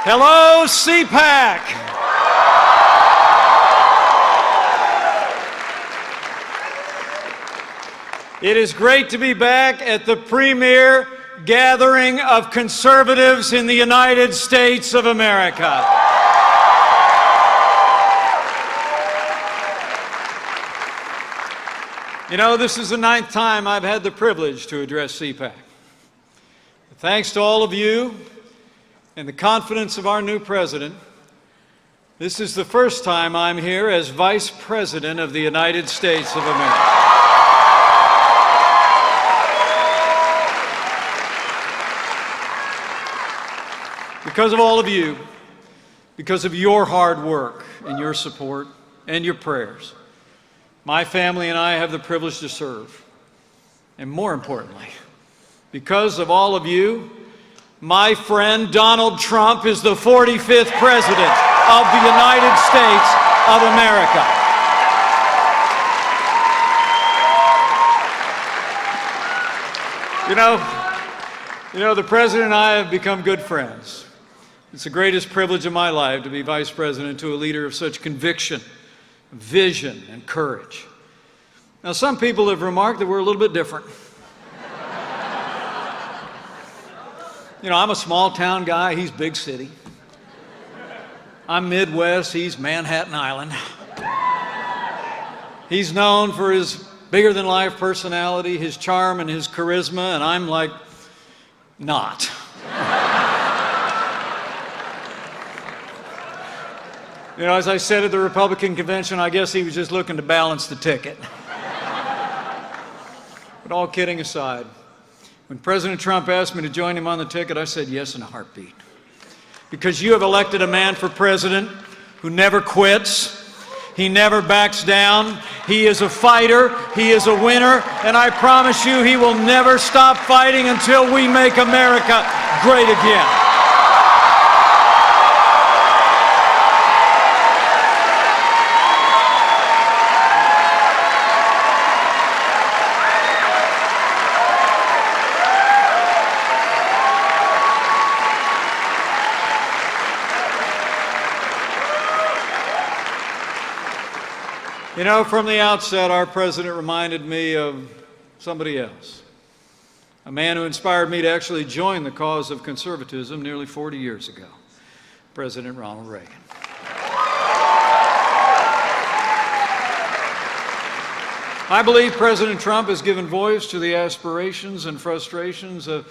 Hello, CPAC. It is great to be back at the premier gathering of conservatives in the United States of America. You know, this is the 9th time I've had the privilege to address CPAC. Thanks to all of you and the confidence of our new president, this is the first time I'm here as Vice President of the United States of America. Because of all of you, because of your hard work and your support and your prayers, my family and I have the privilege to serve. And more importantly, because of all of you, my friend Donald Trump is the 45th President of the United States of America. You know, the President and I have become good friends. It's the greatest privilege of my life to be Vice President to a leader of such conviction, vision, and courage. Now, some people have remarked that we're a little bit different. You know, I'm a small town guy, he's big city. I'm Midwest, he's Manhattan Island. He's known for his bigger than life personality, his charm and his charisma, and I'm like, not. You know, as I said at the Republican convention, I guess he was just looking to balance the ticket. But all kidding aside, when President Trump asked me to join him on the ticket, I said yes in a heartbeat. Because you have elected a man for president who never quits, he never backs down, he is a fighter, he is a winner, and I promise you he will never stop fighting until we make America great again. You know, from the outset, our president reminded me of somebody else, a man who inspired me to actually join the cause of conservatism nearly 40 years ago, President Ronald Reagan. I believe President Trump has given voice to the aspirations and frustrations of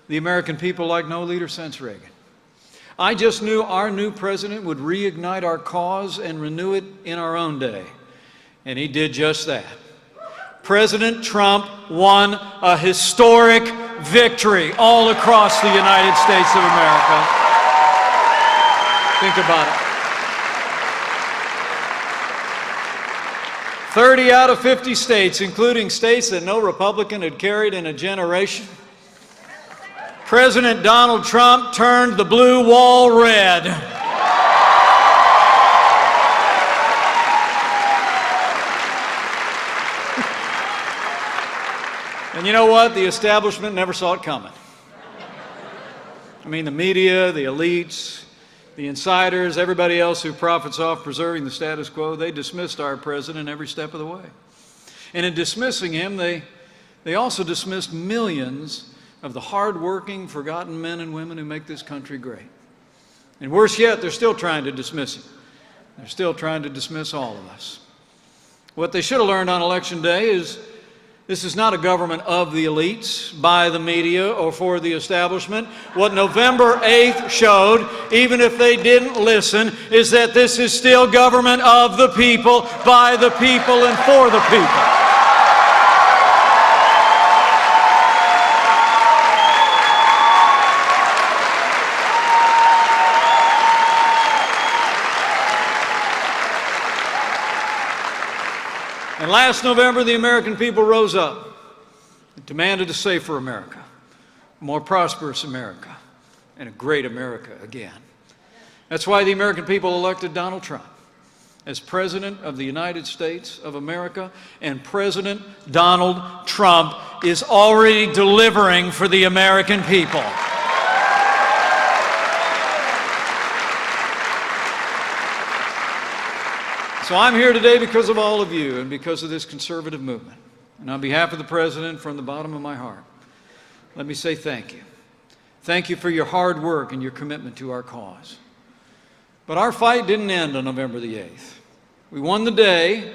the American people like no leader since Reagan. I just knew our new president would reignite our cause and renew it in our own day. And he did just that. President Trump won a historic victory all across the United States of America. Think about it. 30 out of 50 states, including states that no Republican had carried in a generation. President Donald Trump turned the blue wall red. And you know what? The establishment never saw it coming. I mean, the media, the elites, the insiders, everybody else who profits off preserving the status quo, they dismissed our president every step of the way. And in dismissing him, they also dismissed millions of the hard-working, forgotten men and women who make this country great. And worse yet, they're still trying to dismiss him. They're still trying to dismiss all of us. What they should have learned on Election Day is this is not a government of the elites, by the media, or for the establishment. What November 8th showed, even if they didn't listen, is that this is still government of the people, by the people, and for the people. And last November, the American people rose up and demanded a safer America, a more prosperous America, and a great America again. That's why the American people elected Donald Trump as President of the United States of America, and President Donald Trump is already delivering for the American people. So I'm here today because of all of you and because of this conservative movement. And on behalf of the President, from the bottom of my heart, let me say thank you. Thank you for your hard work and your commitment to our cause. But our fight didn't end on November the 8th. We won the day,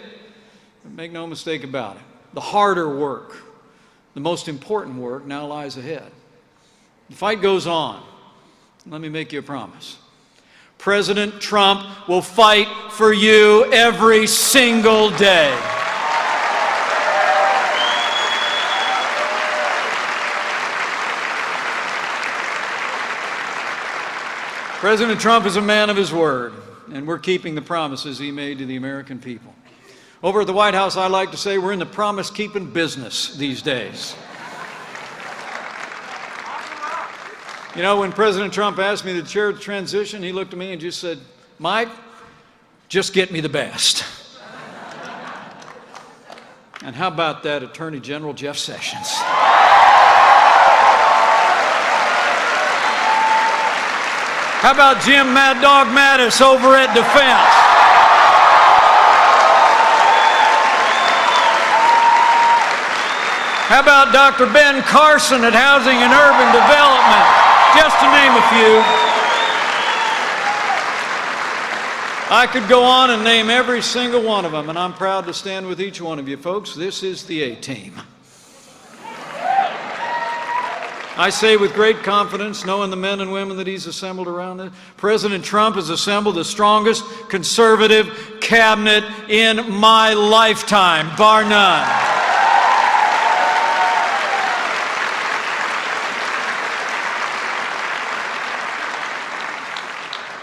but make no mistake about it. The harder work, the most important work now lies ahead. The fight goes on. Let me make you a promise. President Trump will fight for you every single day. President Trump is a man of his word, and we're keeping the promises he made to the American people. Over at the White House, I like to say we're in the promise-keeping business these days. You know, when President Trump asked me to chair the transition, he looked at me and just said, "Mike, just get me the best." And how about that Attorney General Jeff Sessions? How about Jim Mad Dog Mattis over at Defense? How about Dr. Ben Carson at Housing and Urban Development? Just to name a few. I could go on and name every single one of them, and I'm proud to stand with each one of you folks. This is the A-Team. I say with great confidence, knowing the men and women that he's assembled around it, President Trump has assembled the strongest conservative cabinet in my lifetime, bar none.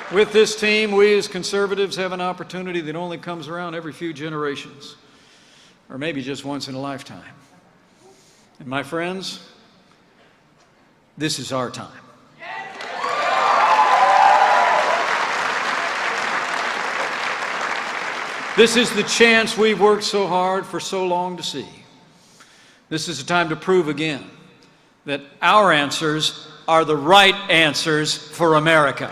With this team, we as conservatives have an opportunity that only comes around every few generations, or maybe just once in a lifetime. And my friends, this is our time. This is the chance we've worked so hard for so long to see. This is a time to prove again that our answers are the right answers for America.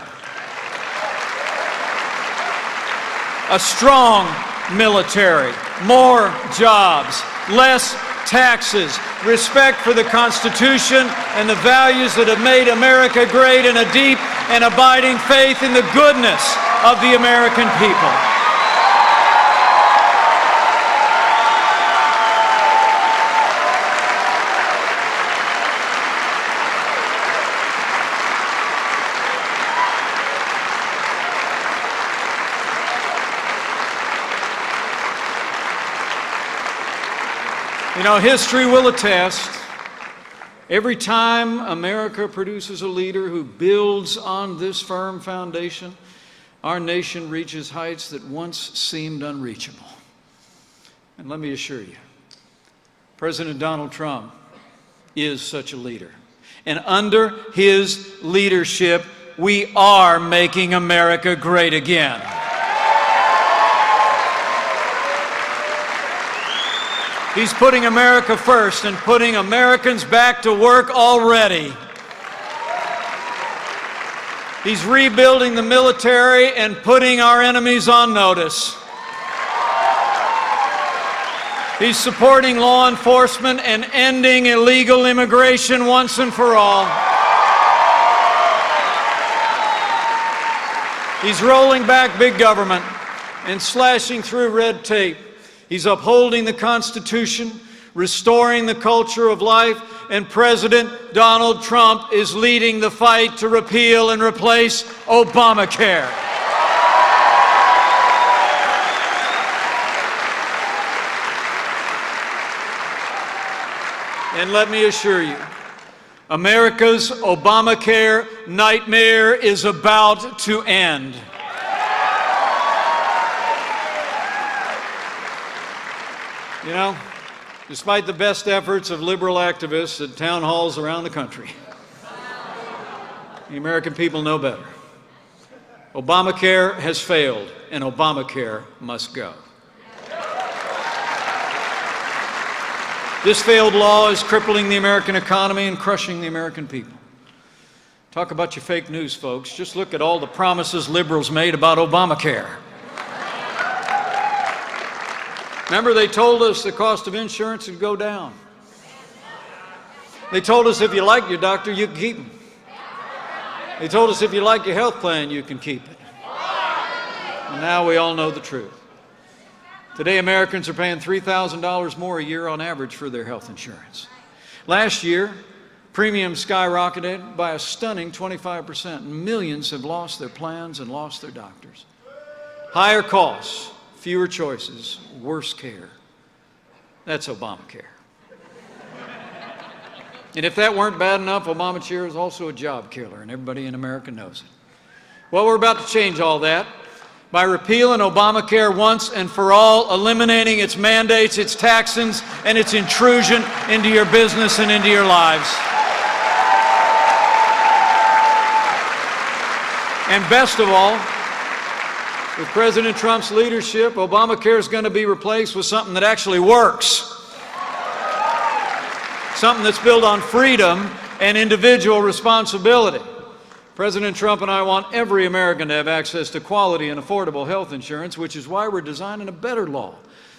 A strong military, more jobs, less taxes, respect for the Constitution and the values that have made America great, and a deep and abiding faith in the goodness of the American people. You know, history will attest, every time America produces a leader who builds on this firm foundation, our nation reaches heights that once seemed unreachable. And let me assure you, President Donald Trump is such a leader. And under his leadership, we are making America great again. He's putting America first and putting Americans back to work already. He's rebuilding the military and putting our enemies on notice. He's supporting law enforcement and ending illegal immigration once and for all. He's rolling back big government and slashing through red tape. He's upholding the Constitution, restoring the culture of life, and President Donald Trump is leading the fight to repeal and replace Obamacare. And let me assure you, America's Obamacare nightmare is about to end. You know, despite the best efforts of liberal activists at town halls around the country, the American people know better. Obamacare has failed, and Obamacare must go. This failed law is crippling the American economy and crushing the American people. Talk about your fake news, folks. Just look at all the promises liberals made about Obamacare. Remember, they told us the cost of insurance would go down. They told us if you like your doctor, you can keep him. They told us if you like your health plan, you can keep it. And now we all know the truth. Today, Americans are paying $3,000 more a year on average for their health insurance. Last year, premiums skyrocketed by a stunning 25%. Millions have lost their plans and lost their doctors. Higher costs, fewer choices, worse care. That's Obamacare. And if that weren't bad enough, Obamacare is also a job killer, and everybody in America knows it. Well, we're about to change all that by repealing Obamacare once and for all, eliminating its mandates, its taxes, and its intrusion into your business and into your lives. And best of all, with President Trump's leadership, Obamacare is going to be replaced with something that actually works. Something that's built on freedom and individual responsibility. President Trump and I want every American to have access to quality and affordable health insurance, which is why we're designing a better law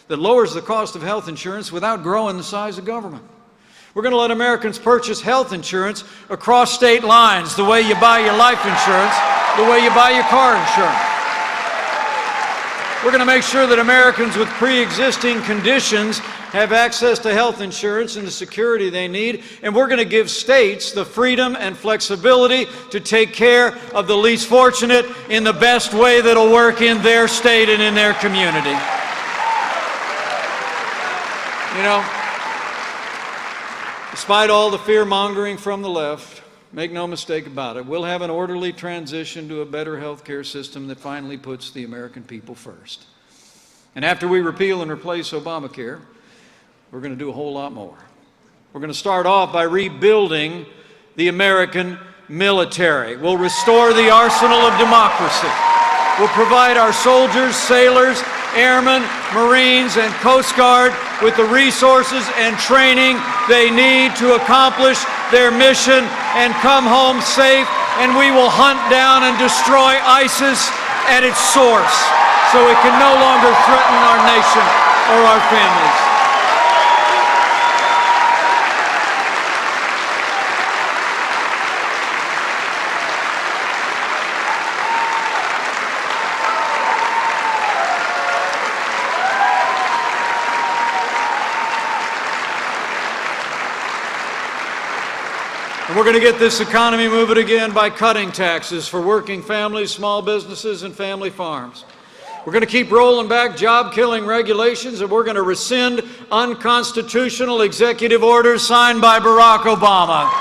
that lowers the cost of health insurance without growing the size of government. We're going to let Americans purchase health insurance across state lines, the way you buy your life insurance, the way you buy your car insurance. We're going to make sure that Americans with pre-existing conditions have access to health insurance and the security they need, and we're going to give states the freedom and flexibility to take care of the least fortunate in the best way that'll work in their state and in their community. You know, despite all the fear-mongering from the left, make no mistake about it, we'll have an orderly transition to a better health care system that finally puts the American people first. And after we repeal and replace Obamacare, we're going to do a whole lot more. We're going to start off by rebuilding the American military. We'll restore the arsenal of democracy. We'll provide our soldiers, sailors, airmen, Marines, and Coast Guard with the resources and training they need to accomplish their mission and come home safe, and we will hunt down and destroy ISIS at its source so it can no longer threaten our nation or our families. We're going to get this economy moving again by cutting taxes for working families, small businesses, and family farms. We're going to keep rolling back job-killing regulations, and we're going to rescind unconstitutional executive orders signed by Barack Obama.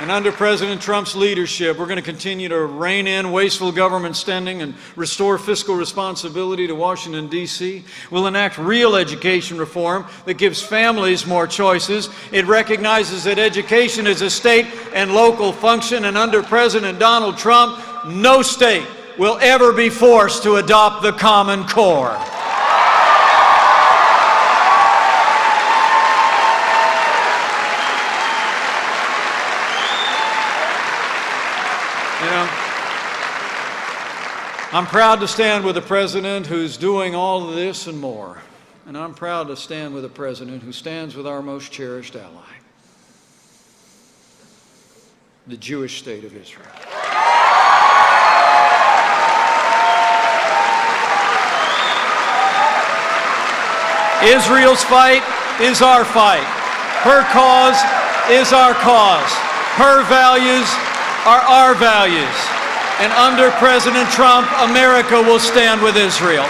And under President Trump's leadership, we're going to continue to rein in wasteful government spending and restore fiscal responsibility to Washington, D.C. We'll enact real education reform that gives families more choices. It recognizes that education is a state and local function, and under President Donald Trump, no state will ever be forced to adopt the Common Core. I'm proud to stand with a president who's doing all of this and more. And I'm proud to stand with a president who stands with our most cherished ally, the Jewish state of Israel. Israel's fight is our fight. Her cause is our cause. Her values are our values. And under President Trump, America will stand with Israel.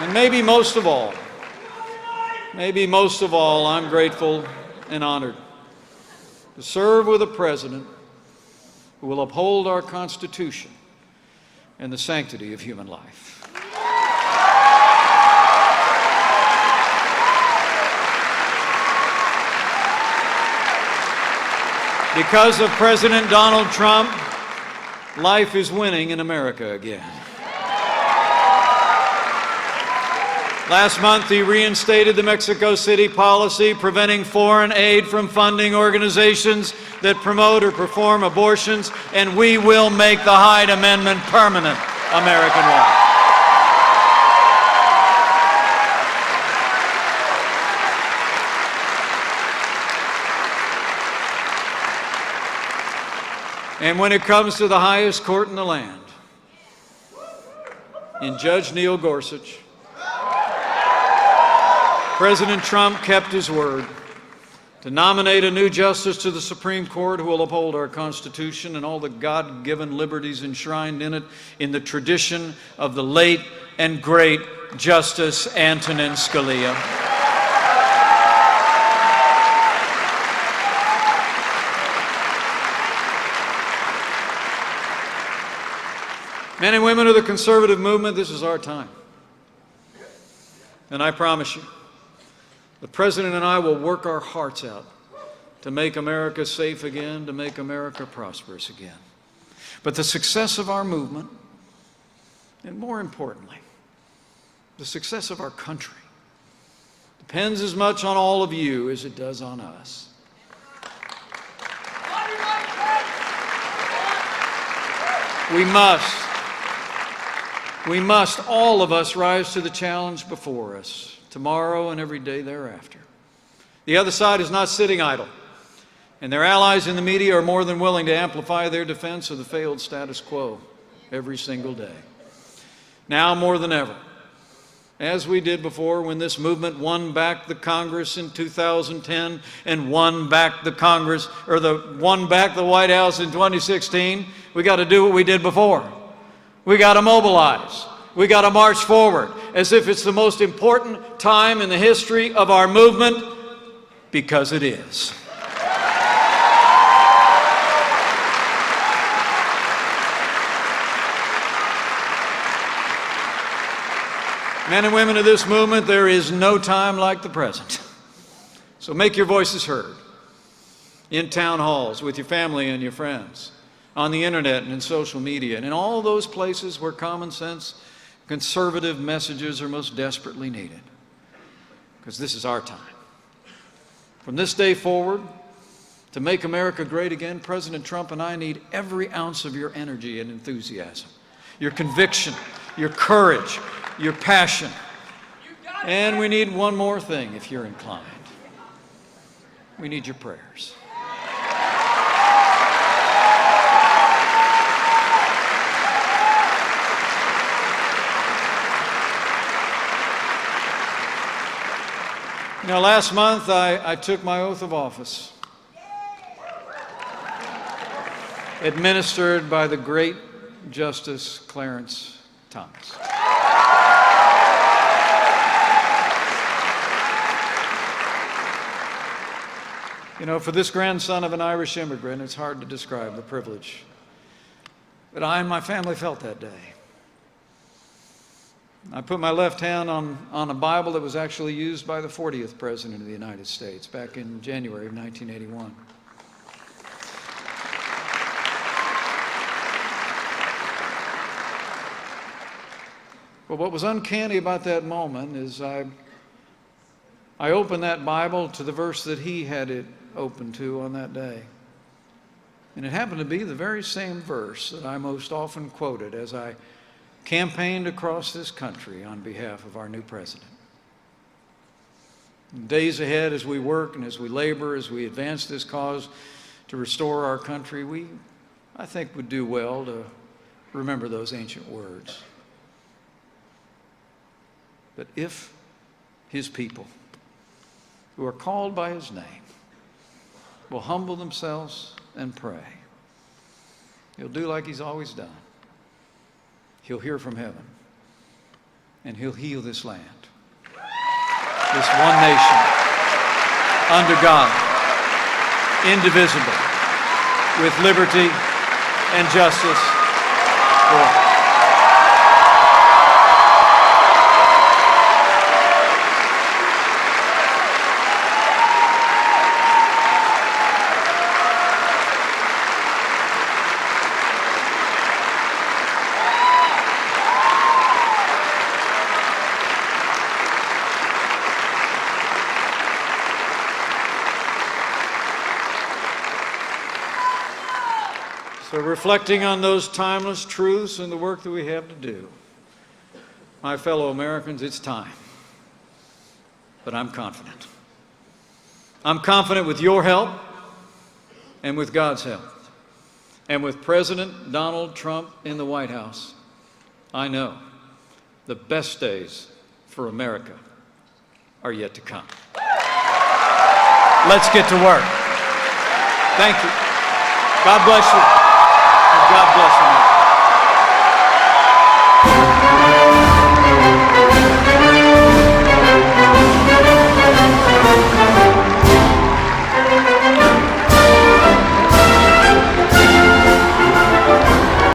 And maybe most of all, I'm grateful and honored to serve with a president who will uphold our Constitution and the sanctity of human life. Because of President Donald Trump, life is winning in America again. Last month, he reinstated the Mexico City policy preventing foreign aid from funding organizations that promote or perform abortions, and we will make the Hyde Amendment permanent American law. And when it comes to the highest court in the land, in Judge Neil Gorsuch, President Trump kept his word to nominate a new justice to the Supreme Court who will uphold our Constitution and all the God-given liberties enshrined in it in the tradition of the late and great Justice Antonin Scalia. Men and women of the conservative movement, this is our time. And I promise you, the President and I will work our hearts out to make America safe again, to make America prosperous again. But the success of our movement, and more importantly, the success of our country, depends as much on all of you as it does on us. We must, all of us, rise to the challenge before us, tomorrow and every day thereafter. The other side is not sitting idle, and their allies in the media are more than willing to amplify their defense of the failed status quo every single day. Now more than ever, as we did before when this movement won back the Congress in 2010 and won back the White House in 2016, we got to do what we did before. We got to mobilize. We got to march forward as if it's the most important time in the history of our movement, because it is. Men and women of this movement, there is no time like the present. So make your voices heard in town halls, with your family and your friends, on the internet and in social media, and in all those places where common sense, conservative messages are most desperately needed. Because this is our time. From this day forward, to make America great again, President Trump and I need every ounce of your energy and enthusiasm, your conviction, your courage, your passion. And we need one more thing, if you're inclined. We need your prayers. You know, last month I took my oath of office, administered by the great Justice Clarence Thomas. You know, for this grandson of an Irish immigrant, it's hard to describe the privilege that I and my family felt that day. I put my left hand on a Bible that was actually used by the 40th President of the United States back in January of 1981. But what was uncanny about that moment is I opened that Bible to the verse that he had it open to on that day. And it happened to be the very same verse that I most often quoted as I campaigned across this country on behalf of our new president. In days ahead, as we work and as we labor, as we advance this cause to restore our country, we, I think, would do well to remember those ancient words. But if his people, who are called by his name, will humble themselves and pray, he'll do like he's always done. He'll hear from heaven, and he'll heal this land, this one nation, under God, indivisible, with liberty and justice for all. So reflecting on those timeless truths and the work that we have to do, my fellow Americans, it's time. But I'm confident. I'm confident with your help and with God's help. And with President Donald Trump in the White House, I know the best days for America are yet to come. Let's get to work. Thank you. God bless you. And God bless America.